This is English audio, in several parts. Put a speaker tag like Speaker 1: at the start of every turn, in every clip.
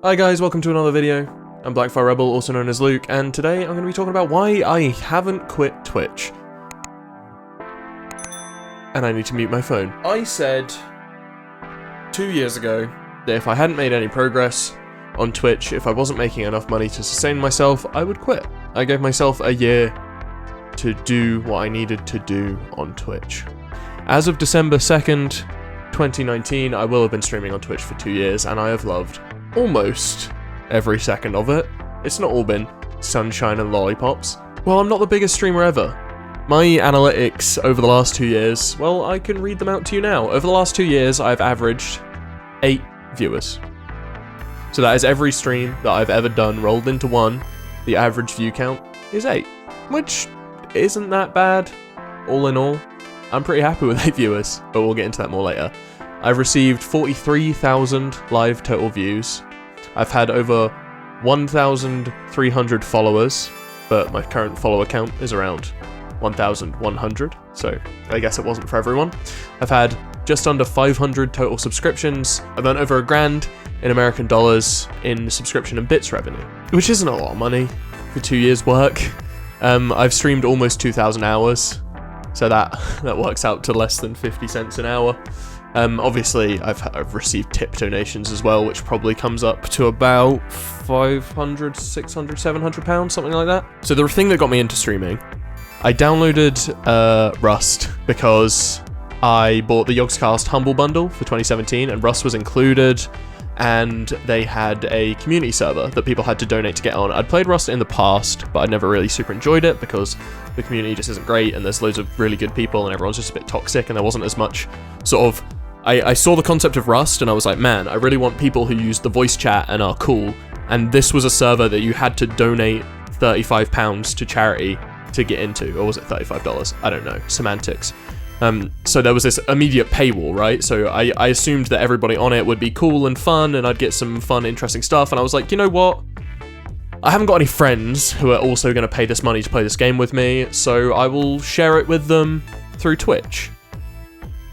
Speaker 1: Hi guys, welcome to another video. I'm Blackfire Rebel, also known as Luke, and today I'm going to be talking about why I haven't quit Twitch. And I need to mute my phone. I said 2 years ago that if I hadn't made any progress on Twitch, if I wasn't making enough money to sustain myself, I would quit. I gave myself a year to do what I needed to do on Twitch. As of December 2nd, 2019, I will have been streaming on Twitch for 2 years, and I have loved almost every second of it. It's not all been sunshine and lollipops. Well, I'm not the biggest streamer ever. My analytics over the last 2 years, well, I can read them out to you now. Over the last 2 years, I've averaged 8 viewers. So that is every stream that I've ever done rolled into one. The average view count is 8, which isn't that bad, all in all. I'm pretty happy with 8 viewers, but we'll get into that more later. I've received 43,000 live total views. I've had over 1,300 followers, but my current follower count is around 1,100, so I guess it wasn't for everyone. I've had just under 500 total subscriptions. I've earned over $1,000 in American dollars in subscription and bits revenue, which isn't a lot of money for 2 years' work. I've streamed almost 2,000 hours, so that works out to less than 50 cents an hour. Obviously, I've received tip donations as well, which probably comes up to about 500, 600, 700 pounds, something like that. So the thing that got me into streaming, I downloaded Rust because I bought the Yogscast Humble Bundle for 2017, and Rust was included, and they had a community server that people had to donate to get on. I'd played Rust in the past, but I'd never really super enjoyed it because the community just isn't great, and there's loads of really good people, and everyone's just a bit toxic, and there wasn't as much sort of... I saw the concept of Rust, and I was like, man, I really want people who use the voice chat and are cool, and this was a server that you had to donate £35 to charity to get into, or was it $35? I don't know, semantics. So there was this immediate paywall, right? So I assumed that everybody on it would be cool and fun, and I'd get some fun, interesting stuff, and I was like, you know what? I haven't got any friends who are also going to pay this money to play this game with me, so I will share it with them through Twitch.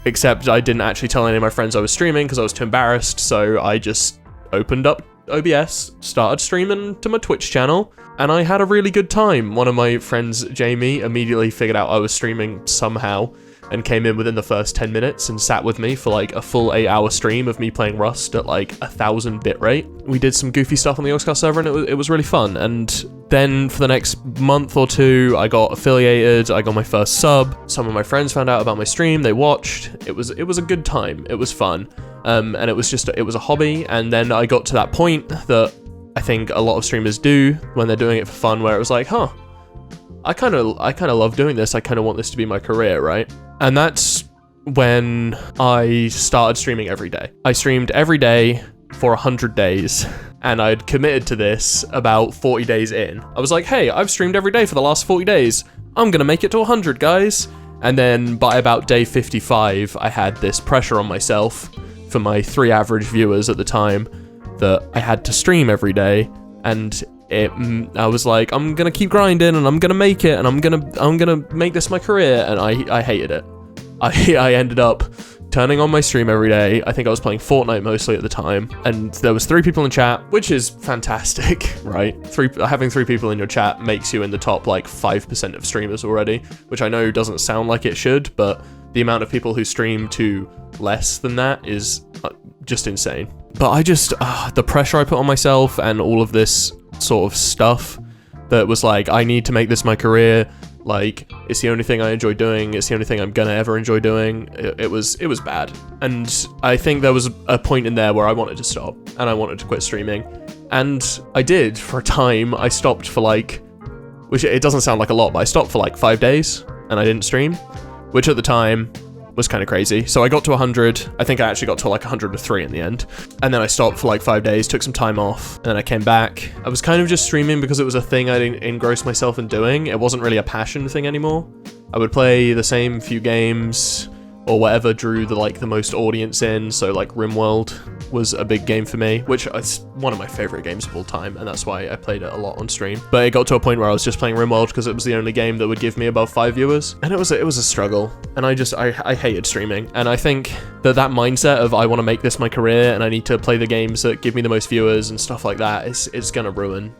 Speaker 1: Except I didn't actually tell any of my friends I was streaming because I was too embarrassed, so I just opened up OBS, started streaming to my Twitch channel, and I had a really good time. One of my friends, Jamie, immediately figured out I was streaming somehow and came in within the first 10 minutes and sat with me for like a full 8-hour stream of me playing Rust at like 1,000 bitrate. We did some goofy stuff on the Yogscast server, and it was really fun. And then for the next month or two, I got affiliated, I got my first sub. Some of my friends found out about my stream, they watched. It was a good time, it was fun. And it was a hobby. And then I got to that point that I think a lot of streamers do when they're doing it for fun, where it was like, huh, I kind of love doing this. I kind of want this to be my career, right? And that's when I started streaming every day. I streamed every day for 100 days, and I'd committed to this about 40 days in. I was like, hey, I've streamed every day for the last 40 days. I'm gonna make it to 100, guys. And then by about day 55, I had this pressure on myself for my 3 average viewers at the time that I had to stream every day, and I was like, I'm gonna keep grinding, and I'm gonna make it, and I'm gonna make this my career, and I hated it. I ended up turning on my stream every day. I think I was playing Fortnite mostly at the time, and there was 3 people in chat, which is fantastic, right? Having 3 people in your chat makes you in the top like 5% of streamers already, which I know doesn't sound like it should, but the amount of people who stream to less than that is just insane. But I just, the pressure I put on myself and all of this sort of stuff that was like, I need to make this my career. Like, it's the only thing I enjoy doing. It's the only thing I'm gonna ever enjoy doing. It was bad. And I think there was a point in there where I wanted to stop and I wanted to quit streaming. And I did for a time. I stopped for like, which it doesn't sound like a lot, but I stopped for like 5 days and I didn't stream, which at the time was kind of crazy. So I got to 100. I think I actually got to like 103 in the end. And then I stopped for like 5 days, took some time off, and then I came back. I was kind of just streaming because it was a thing I didn't engross myself in doing. It wasn't really a passion thing anymore. I would play the same few games, or whatever drew the most audience in. So like RimWorld was a big game for me, which is one of my favorite games of all time, and that's why I played it a lot on stream. But it got to a point where I was just playing RimWorld because it was the only game that would give me above 5 viewers, and it was a struggle. And I hated streaming, and I think that mindset of I want to make this my career and I need to play the games that give me the most viewers and stuff like that is gonna ruin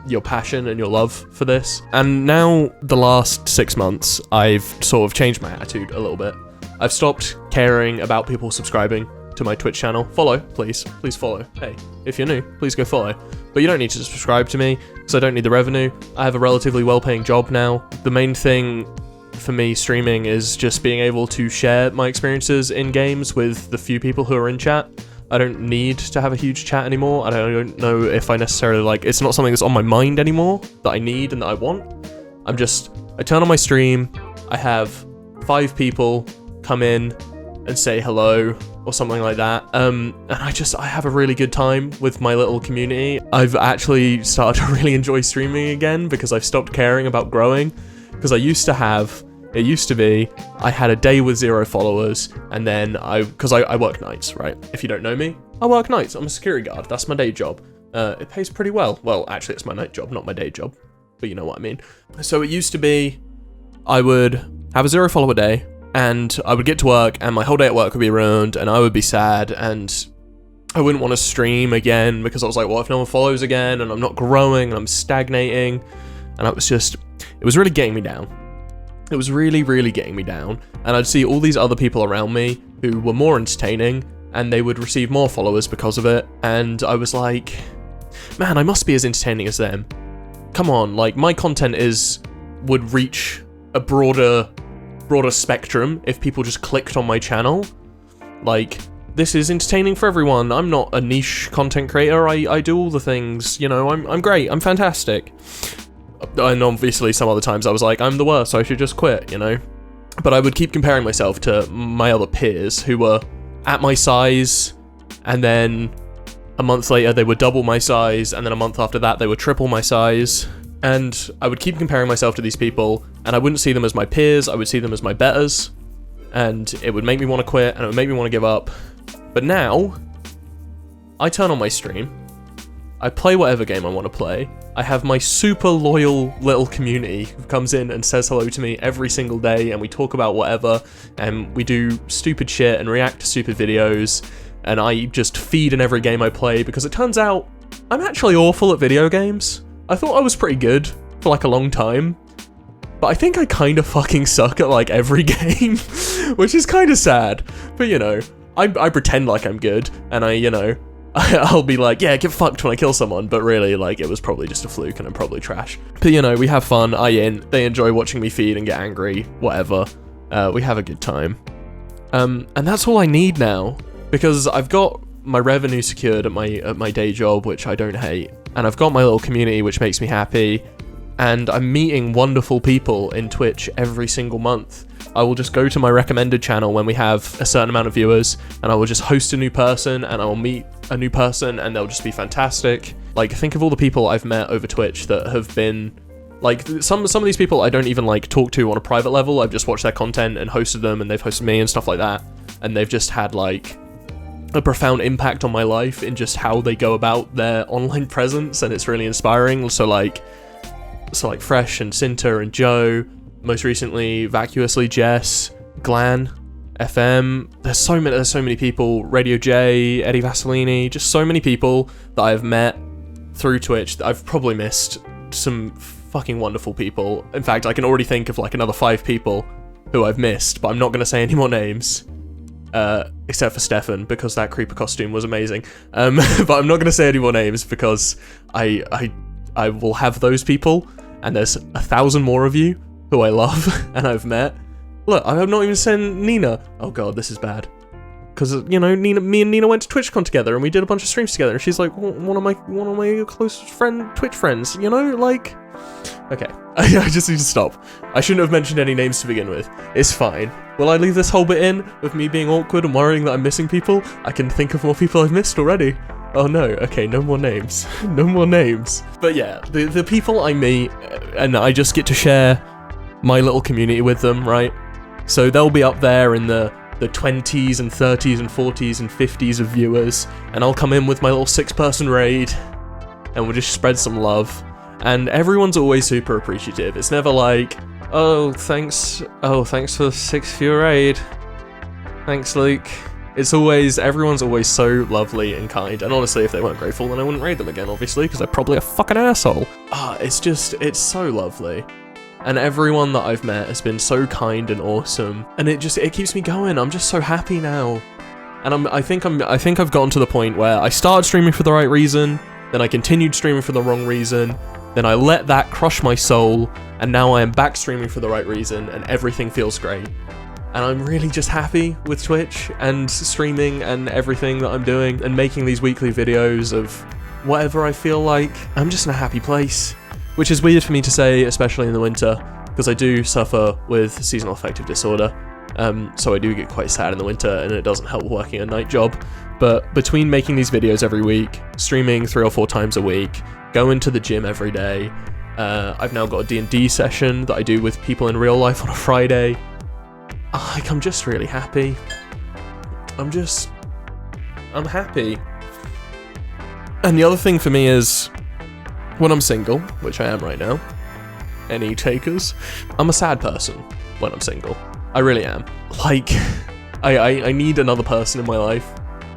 Speaker 1: your passion and your love for this. And now the last 6 months, I've sort of changed my attitude a little bit. I've stopped caring about people subscribing to my Twitch channel. Follow, please follow. Hey, if you're new, please go follow. But you don't need to subscribe to me, because I don't need the revenue. I have a relatively well-paying job now. The main thing for me streaming is just being able to share my experiences in games with the few people who are in chat. I don't need to have a huge chat anymore. I don't know if I necessarily it's not something that's on my mind anymore that I need and that I want. I turn on my stream, I have 5 people come in and say hello or something like that. And I have a really good time with my little community. I've actually started to really enjoy streaming again because I've stopped caring about growing. Because it used to be, I had a day with 0 followers, and then because I work nights, right? If you don't know me, I work nights. I'm a security guard. That's my day job. It pays pretty well. Well, actually, it's my night job, not my day job, but you know what I mean. So it used to be, I would have a 0 follower day, and I would get to work, and my whole day at work would be ruined, and I would be sad, and I wouldn't want to stream again, because I was like, what if no one follows again, and I'm not growing, and I'm stagnating, and it was really getting me down. It was really, really getting me down, and I'd see all these other people around me who were more entertaining, and they would receive more followers because of it, and I was like, man, I must be as entertaining as them. Come on, my content would reach a broader spectrum if people just clicked on my channel. This is entertaining for everyone. I'm not a niche content creator. I do all the things, I'm great, I'm fantastic. And obviously some other times I was like, I'm the worst, so I should just quit, But I would keep comparing myself to my other peers who were at my size, and then a month later they were double my size, and then a month after that they were triple my size. And I would keep comparing myself to these people, and I wouldn't see them as my peers, I would see them as my betters, and it would make me want to quit, and it would make me want to give up. But now, I turn on my stream, I play whatever game I want to play, I have my super loyal little community who comes in and says hello to me every single day, and we talk about whatever, and we do stupid shit and react to stupid videos, and I just feed in every game I play, because it turns out I'm actually awful at video games. I thought I was pretty good for a long time, but I think I kind of fucking suck at every game, which is kind of sad. But I pretend like I'm good, and I'll be like, yeah, get fucked when I kill someone, but really, it was probably just a fluke and I'm probably trash. But we have fun, they enjoy watching me feed and get angry, whatever. We have a good time. And that's all I need now, because I've got my revenue secured at my day job, which I don't hate, and I've got my little community, which makes me happy, and I'm meeting wonderful people in Twitch every single month. I will just go to my recommended channel when we have a certain amount of viewers, and I will just host a new person, and I will meet a new person, and they'll just be fantastic. Think of all the people I've met over Twitch that have been, some of these people I don't even talk to on a private level. I've just watched their content and hosted them, and they've hosted me and stuff like that, and they've just had a profound impact on my life in just how they go about their online presence, and it's really inspiring. So Fresh and Cinta and Joe, most recently Vacuously Jess, Glan, FM. There's so many people. Radio J, Eddie Vasilini, just so many people that I've met through Twitch that I've probably missed. Some fucking wonderful people. In fact, I can already think of another 5 people who I've missed, but I'm not gonna say any more names. Except for Stefan, because that creeper costume was amazing. But I'm not gonna say any more names because I will have those people, and there's 1,000 more of you who I love and I've met. Look, I'm not even saying Nina. Oh god, this is bad. Because me and Nina went to TwitchCon together, and we did a bunch of streams together, and she's one of my close Twitch friends, Okay, I just need to stop. I shouldn't have mentioned any names to begin with. It's fine. Will I leave this whole bit in, with me being awkward and worrying that I'm missing people? I can think of more people I've missed already. Oh no, okay, no more names. No more names. But yeah, the people I meet, and I just get to share my little community with them, right? So they'll be up there in the the 20s and 30s and 40s and 50s of viewers, and I'll come in with my little 6-person raid, and we'll just spread some love. And everyone's always super appreciative. It's never like, oh, thanks for the 6-viewer raid. Thanks, Luke. Everyone's always so lovely and kind, and honestly, if they weren't grateful, then I wouldn't raid them again, obviously, because they're probably a fucking asshole. It's so lovely. And everyone that I've met has been so kind and awesome, and it keeps me going. I'm just so happy now. And I think I've gotten to the point where I started streaming for the right reason, then I continued streaming for the wrong reason, then I let that crush my soul, and now I am back streaming for the right reason, and everything feels great. And I'm really just happy with Twitch and streaming and everything that I'm doing and making these weekly videos of whatever I feel like. I'm just in a happy place, which is weird for me to say, especially in the winter, because I do suffer with seasonal affective disorder. So I do get quite sad in the winter, and it doesn't help working a night job. But between making these videos every week, streaming 3 or 4 times a week, going to the gym every day, I've now got a D&D session that I do with people in real life on a Friday. I'm just really happy. I'm happy. And the other thing for me is, when I'm single, which I am right now, any takers, I'm a sad person when I'm single. I really am. Like, I need another person in my life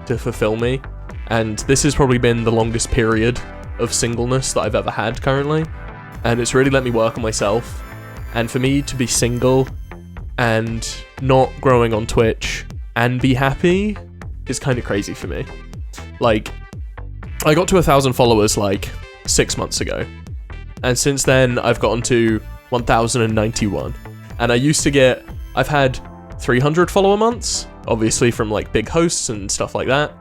Speaker 1: to fulfill me, and this has probably been the longest period of singleness that I've ever had currently, and it's really let me work on myself. And for me to be single and not growing on Twitch and be happy is kind of crazy for me. Like, I got to 1,000 followers like 6 months ago, and since then I've gotten to 1,091, and I've had 300 follower months, obviously from like big hosts and stuff like that.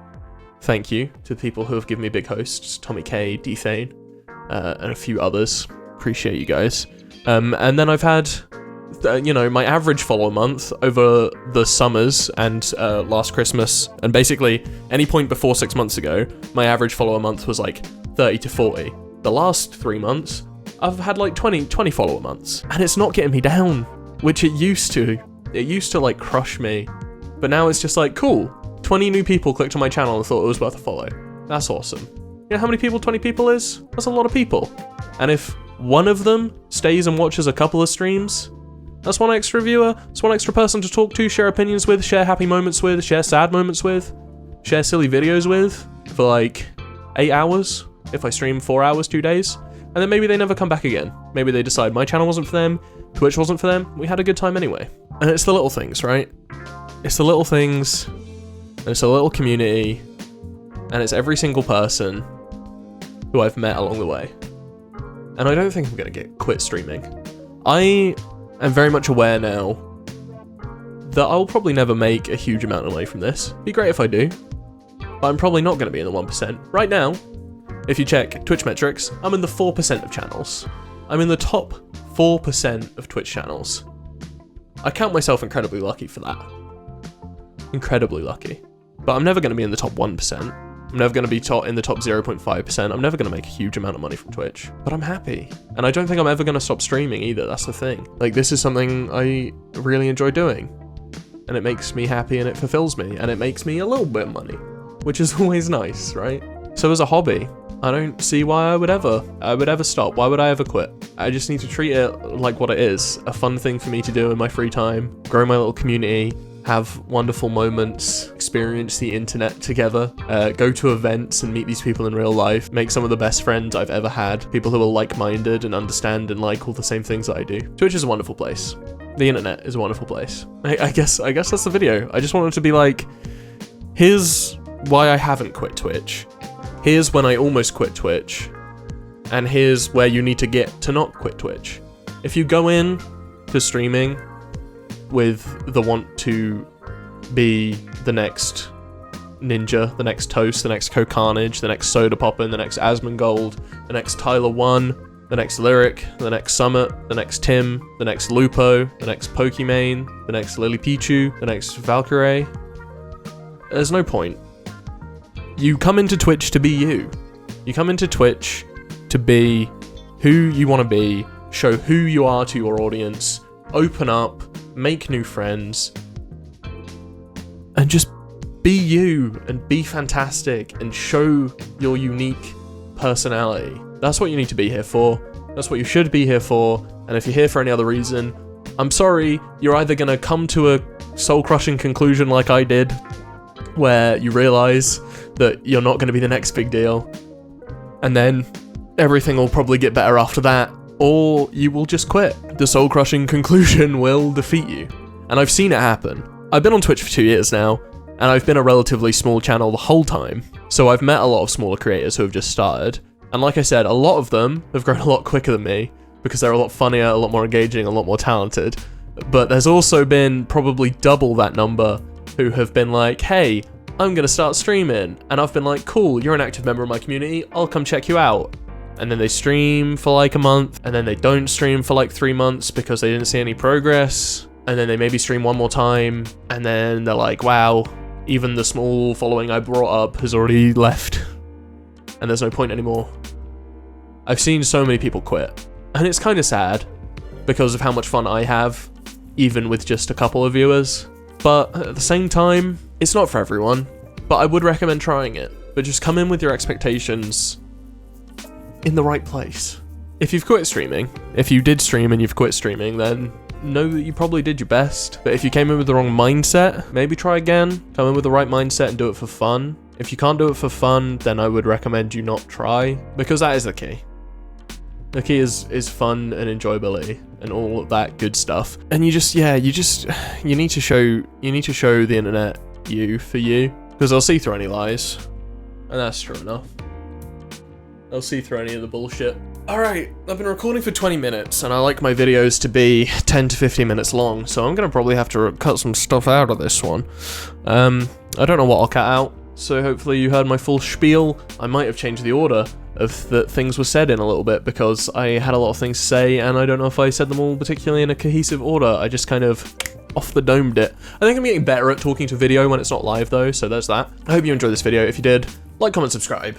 Speaker 1: Thank you to people who have given me big hosts, Tommy K, D-Thane, and a few others. Appreciate you guys. And then I've had, my average follower month over the summers and last Christmas, and basically any point before 6 months ago, my average follower month was like 30 to 40. The last 3 months, I've had like 20 follower months, and it's not getting me down, which it used to. It used to like crush me, but now it's just like, cool, 20 new people clicked on my channel and thought it was worth a follow. That's awesome. You know how many people 20 people is? That's a lot of people. And if one of them stays and watches a couple of streams, that's one extra viewer, that's one extra person to talk to, share opinions with, share happy moments with, share sad moments with, share silly videos with for like 8 hours if I stream 4 hours 2 days. And then maybe they never come back again. Maybe they decide my channel wasn't for them, Twitch wasn't for them, we had a good time anyway. And it's the little things, right? It's the little things, and it's a little community, and it's every single person who I've met along the way. And I don't think I'm gonna quit streaming. I am very much aware now that I'll probably never make a huge amount of money from this. Be great if I do, but I'm probably not gonna be in the 1%. Right now, if you check Twitch metrics, I'm in the 4% of channels. I'm in the top 4% of Twitch channels. I count myself incredibly lucky for that. Incredibly lucky. But I'm never going to be in the top 1%. I'm never going to be in the top 0.5%. I'm never going to make a huge amount of money from Twitch. But I'm happy. And I don't think I'm ever going to stop streaming either. That's the thing. Like, this is something I really enjoy doing. And it makes me happy and it fulfills me. And it makes me a little bit of money, which is always nice, right? So as a hobby, I don't see why I would ever stop. Why would I ever quit? I just need to treat it like what it is. A fun thing for me to do in my free time. Grow my little community. Have wonderful moments. Experience the internet together. Go to events and meet these people in real life. Make some of the best friends I've ever had. People who are like-minded and understand and like all the same things that I do. Twitch is a wonderful place. The internet is a wonderful place. I guess that's the video. I just wanted to be like, here's why I haven't quit Twitch. Here's when I almost quit Twitch, and here's where you need to get to not quit Twitch. If you go in to streaming with the want to be the next Ninja, the next Toast, the next Co-Carnage, the next Soda Poppin', the next Asmongold, the next Tyler One, the next Lyric, the next Summit, the next Tim, the next Lupo, the next Pokimane, the next Lily Pichu, the next Valkyrie, there's no point. You come into Twitch to be you. You come into Twitch to be who you want to be, show who you are to your audience, open up, make new friends, and just be you and be fantastic and show your unique personality. That's what you need to be here for. That's what you should be here for. And if you're here for any other reason, I'm sorry, you're either gonna come to a soul-crushing conclusion like I did, where you realize that you're not gonna be the next big deal, and then everything will probably get better after that, or you will just quit. The soul-crushing conclusion will defeat you. And I've seen it happen. I've been on Twitch for 2 years now, and I've been a relatively small channel the whole time, so I've met a lot of smaller creators who have just started, and like I said, a lot of them have grown a lot quicker than me, because they're a lot funnier, a lot more engaging, a lot more talented. But there's also been probably double that number who have been like, hey, I'm gonna start streaming. And I've been like, cool, you're an active member of my community, I'll come check you out. And then they stream for like a month, and then they don't stream for like 3 months because they didn't see any progress. And then they maybe stream one more time, and then they're like, wow, even the small following I brought up has already left. And there's no point anymore. I've seen so many people quit. And it's kind of sad, because of how much fun I have, even with just a couple of viewers. But at the same time, it's not for everyone, but I would recommend trying it. But just come in with your expectations in the right place. If you've quit streaming, if you did stream and you've quit streaming, then know that you probably did your best. But if you came in with the wrong mindset, maybe try again. Come in with the right mindset and do it for fun. If you can't do it for fun, then I would recommend you not try, because that is the key. The key is fun and enjoyability and all of that good stuff. And you need to show the internet you for you, because they'll see through any lies. And that's true enough. They'll see through any of the bullshit. Alright, I've been recording for 20 minutes, and I like my videos to be 10 to 15 minutes long, so I'm gonna probably have to cut some stuff out of this one. I don't know what I'll cut out, so hopefully you heard my full spiel. I might have changed the order of that things were said in a little bit, because I had a lot of things to say, and I don't know if I said them all particularly in a cohesive order. I just kind of off the domed it. I think I'm getting better at talking to video when it's not live though, so there's that. I hope you enjoyed this video. If you did, like, comment, subscribe.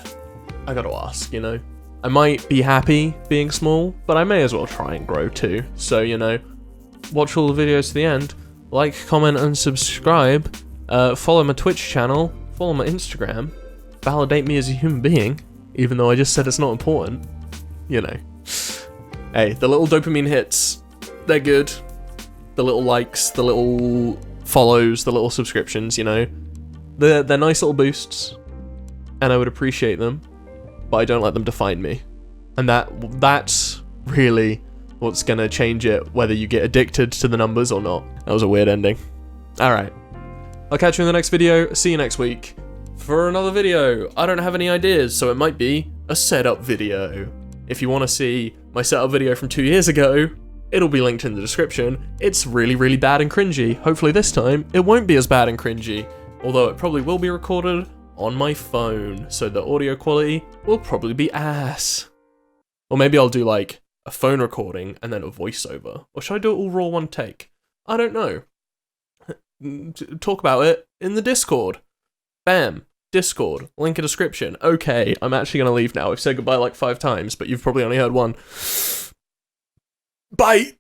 Speaker 1: I gotta ask, you know. I might be happy being small, but I may as well try and grow too. So, you know, watch all the videos to the end, like, comment, and subscribe. Follow my Twitch channel, follow my Instagram, validate me as a human being, even though I just said it's not important. You know. Hey, the little dopamine hits, they're good. The little likes, the little follows, the little subscriptions, you know. They're nice little boosts, and I would appreciate them. But I don't let them define me. And that's really what's gonna change it, whether you get addicted to the numbers or not. That was a weird ending. Alright. I'll catch you in the next video. See you next week for another video. I don't have any ideas, so it might be a setup video. If you want to see my setup video from 2 years ago, it'll be linked in the description. It's really, really bad and cringy. Hopefully this time, it won't be as bad and cringy. Although it probably will be recorded on my phone, so the audio quality will probably be ass. Or maybe I'll do like a phone recording and then a voiceover. Or should I do it all raw one take? I don't know. Talk about it in the Discord. Bam. Discord. Link in description. Okay, I'm actually gonna leave now. I've said goodbye like 5 times, but you've probably only heard one. Bye!